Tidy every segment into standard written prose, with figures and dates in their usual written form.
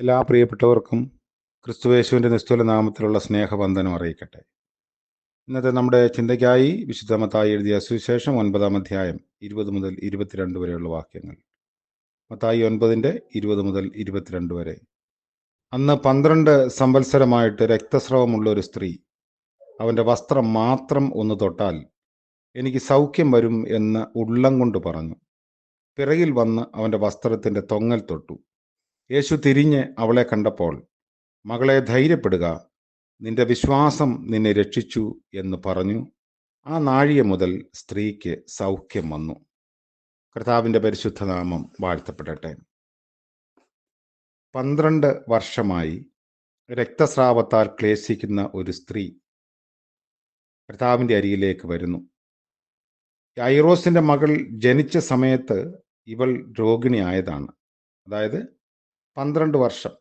എല്ലാ പ്രിയപ്പെട്ടവർക്കും ക്രിസ്തുയേശുവിൻ്റെ നിസ്തുല നാമത്തിലുള്ള സ്നേഹവന്ദനം അറിയിക്കട്ടെ. ഇന്നത്തെ നമ്മുടെ ചിന്തയ്ക്കായി വിശുദ്ധ മത്തായി എഴുതിയ സുവിശേഷം 9-ാം അധ്യായം 20 മുതൽ 22 വരെയുള്ള വാക്യങ്ങൾ. മത്തായി 9:20 മുതൽ 22 വരെ. അന്ന് 12 സംവത്സരമായിട്ട് രക്തസ്രവമുള്ള ഒരു സ്ത്രീ അവൻ്റെ വസ്ത്രം മാത്രം ഒന്ന് തൊട്ടാൽ എനിക്ക് സൗഖ്യം വരും എന്ന് ഉള്ളം കൊണ്ട് പറഞ്ഞു. പിറകിൽ വന്ന് അവൻ്റെ വസ്ത്രത്തിൻ്റെ തൊങ്ങൽ തൊട്ടു. യേശു തിരിഞ്ഞ് അവളെ കണ്ടപ്പോൾ, മകളെ, ധൈര്യപ്പെടുക, നിന്റെ വിശ്വാസം നിന്നെ രക്ഷിച്ചു എന്ന് പറഞ്ഞു. ആ നാഴിക മുതൽ സ്ത്രീക്ക് സൗഖ്യം വന്നു. കർത്താവിൻ്റെ പരിശുദ്ധ നാമം വാഴ്ത്തപ്പെടട്ടെ. 12 വർഷമായി രക്തസ്രാവത്താൽ ക്ലേശിക്കുന്ന ഒരു സ്ത്രീ കർത്താവിൻ്റെ അരികിലേക്ക് വരുന്നു. യായിറോസിൻ്റെ മകൾ ജനിച്ച സമയത്ത് ഇവൾ രോഗിണിയായതാണ്. അതായത് 12 വർഷം.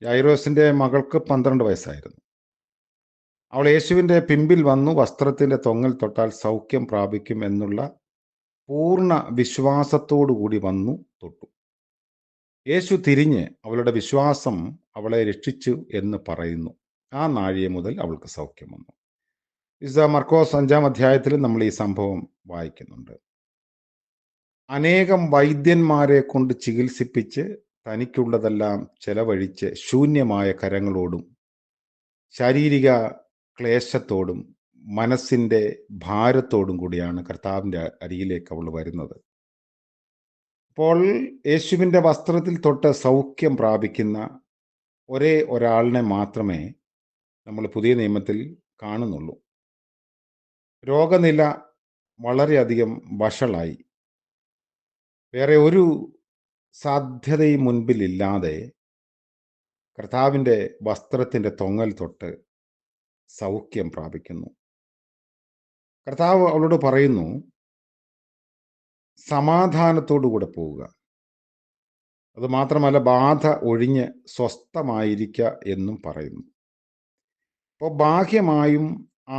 യായിറോസിൻ്റെ മകൾക്ക് 12 വയസ്സായിരുന്നു. അവൾ യേശുവിൻ്റെ പിമ്പിൽ വന്നു വസ്ത്രത്തിൻ്റെ തൊങ്ങൽ തൊട്ടാൽ സൗഖ്യം പ്രാപിക്കും എന്നുള്ള പൂർണ്ണ വിശ്വാസത്തോടു കൂടി വന്നു തൊട്ടു. യേശു തിരിഞ്ഞ് അവളുടെ വിശ്വാസം അവളെ രക്ഷിച്ചു എന്ന് പറയുന്നു. ആ നാഴിക മുതൽ അവൾക്ക് സൗഖ്യം വന്നു. വിശുദ്ധ മർക്കോസ് 5-ാം അധ്യായത്തിൽ നമ്മൾ ഈ സംഭവം വായിക്കുന്നുണ്ട്. അനേകം വൈദ്യന്മാരെ കൊണ്ട് ചികിത്സിപ്പിച്ച് തനിക്കുള്ളതെല്ലാം ചെലവഴിച്ച് ശൂന്യമായ കരങ്ങളോടും ശാരീരിക ക്ലേശത്തോടും മനസ്സിൻ്റെ ഭാരത്തോടും കൂടിയാണ് കർത്താവിൻ്റെ അരികിലേക്ക് അവൾ വരുന്നത്. അപ്പോൾ യേശുവിൻ്റെ വസ്ത്രത്തിൽ തൊട്ട് സൗഖ്യം പ്രാപിക്കുന്ന ഒരേ ഒരാളിനെ മാത്രമേ നമ്മൾ പുതിയ നിയമത്തിൽ കാണുന്നുള്ളൂ. രോഗനില വളരെയധികം വഷളായി. വേറെ ഒരു സാധ്യതയും മുൻപിലില്ലാതെ കർത്താവിൻ്റെ വസ്ത്രത്തിൻ്റെ തൊങ്ങൽ തൊട്ട് സൗഖ്യം പ്രാപിക്കുന്നു. കർത്താവ് അവളോട് പറയുന്നു, സമാധാനത്തോടുകൂടെ പോവുക. അതുമാത്രമല്ല, ബാധ ഒഴിഞ്ഞ് സ്വസ്ഥമായിരിക്കുക എന്നും പറയുന്നു. അപ്പോൾ ബാഹ്യമായും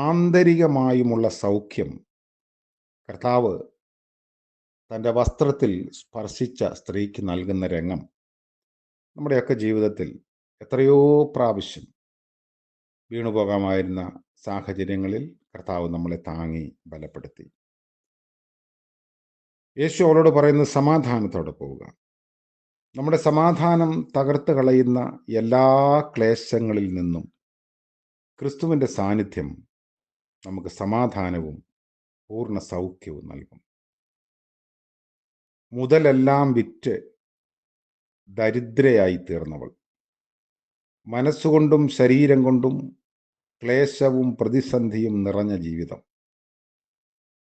ആന്തരികമായുമുള്ള സൗഖ്യം കർത്താവ് തൻ്റെ വസ്ത്രത്തിൽ സ്പർശിച്ച സ്ത്രീക്ക് നൽകുന്ന രംഗം നമ്മുടെയൊക്കെ ജീവിതത്തിൽ എത്രയോ പ്രാവശ്യം വീണുപോകാമായിരുന്ന സാഹചര്യങ്ങളിൽ കർത്താവ് നമ്മളെ താങ്ങി ബലപ്പെടുത്തി. യേശു അവളോട് പറയുന്നത് സമാധാനത്തോടെ പോവുക. നമ്മുടെ സമാധാനം തകർത്ത് കളയുന്ന എല്ലാ ക്ലേശങ്ങളിൽ നിന്നും ക്രിസ്തുവിൻ്റെ സാന്നിധ്യം നമുക്ക് സമാധാനവും പൂർണ്ണ സൗഖ്യവും നൽകും. മുതലെല്ലാം വിറ്റ് ദരിദ്രയായി തീർന്നവൾ, മനസ്സുകൊണ്ടും ശരീരം കൊണ്ടും ക്ലേശവും പ്രതിസന്ധിയും നിറഞ്ഞ ജീവിതം,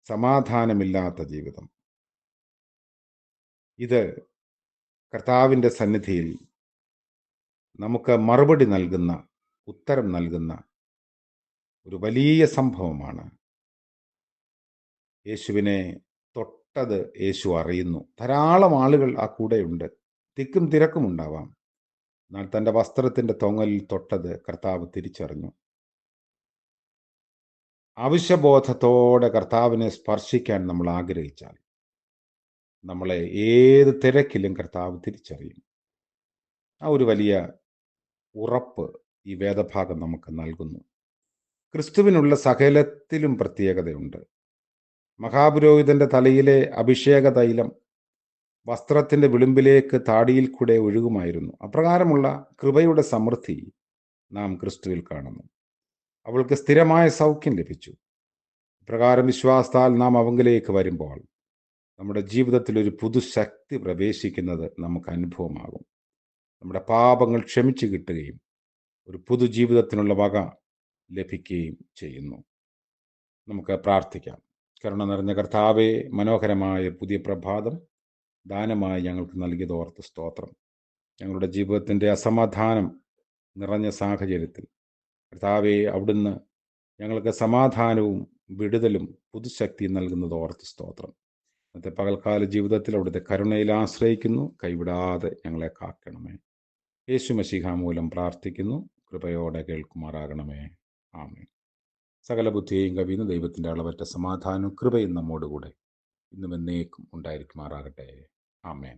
സമാധാനമില്ലാത്ത ജീവിതം, ഇത് കർത്താവിൻ്റെ സന്നിധിയിൽ നമുക്ക് മറുപടി നൽകുന്ന, ഉത്തരം നൽകുന്ന ഒരു വലിയ സംഭവമാണ്. യേശുവിനെ തൊട്ടത് യേശു അറിയുന്നു. ധാരാളം ആളുകൾ ആ കൂടെയുണ്ട്. തിക്കും തിരക്കും ഉണ്ടാവാം. എന്നാൽ തൻ്റെ വസ്ത്രത്തിൻ്റെ തൊങ്ങലിൽ തൊട്ടത് കർത്താവ് തിരിച്ചറിഞ്ഞു. ആവശ്യബോധത്തോടെ കർത്താവിനെ സ്പർശിക്കാൻ നമ്മൾ ആഗ്രഹിച്ചാൽ നമ്മളെ ഏത് തിരക്കിലും കർത്താവ് തിരിച്ചറിയും. ആ ഒരു വലിയ ഉറപ്പ് ഈ വേദഭാഗം നമുക്ക് നൽകുന്നു. ക്രിസ്തുവിനുള്ള സകലത്തിലും പ്രത്യേകതയുണ്ട്. മഹാപുരോഹിതന്റെ തലയിലെ അഭിഷേക തൈലം വസ്ത്രത്തിൻ്റെ വിളിമ്പിലേക്ക് താടിയിൽ കൂടെ ഒഴുകുമായിരുന്നു. അപ്രകാരമുള്ള കൃപയുടെ സമൃദ്ധി നാം ക്രിസ്തുവിൽ കാണുന്നു. അവൾക്ക് സ്ഥിരമായ സൗഖ്യം ലഭിച്ചു. ഇപ്രകാരം വിശ്വാസത്താൽ നാം അവങ്കിലേക്ക് വരുമ്പോൾ നമ്മുടെ ജീവിതത്തിൽ ഒരു പുതുശക്തി പ്രവേശിക്കുന്നത് നമുക്ക് അനുഭവമാകും. നമ്മുടെ പാപങ്ങൾ ക്ഷമിച്ചു കിട്ടുകയും ഒരു പുതുജീവിതത്തിനുള്ള വക ലഭിക്കുകയും ചെയ്യുന്നു. നമുക്ക് പ്രാർത്ഥിക്കാം. കരുണ നിറഞ്ഞ കർത്താവേ, മനോഹരമായ പുതിയ പ്രഭാതം ദാനമായി ഞങ്ങൾക്ക് നൽകിയത് ഓർത്ത് സ്തോത്രം. ഞങ്ങളുടെ ജീവിതത്തിൻ്റെ അസമാധാനം നിറഞ്ഞ സാഹചര്യത്തിൽ കർത്താവേ, അവിടുന്ന് ഞങ്ങൾക്ക് സമാധാനവും വിടുതലും പുതുശക്തിയും നൽകുന്നത് ഓർത്ത് സ്തോത്രം. ഇന്നത്തെ പകൽക്കാല ജീവിതത്തിൽ അവിടുത്തെ കരുണയിൽ ആശ്രയിക്കുന്നു. കൈവിടാതെ ഞങ്ങളെ കാക്കണമേ. യേശു മശീഹ മൂലം പ്രാർത്ഥിക്കുന്നു. കൃപയോടെ കേൾക്കുമാറാകണമേ. ആമേൻ. സകല ബുദ്ധിയെയും കവിയുന്ന ദൈവത്തിൻ്റെ അളവറ്റ സമാധാനവും കൃപയും നമ്മോടുകൂടെ ഇന്നും എന്നേക്കും ഉണ്ടായിരിക്കുമാറാകട്ടെ. ആമേൻ.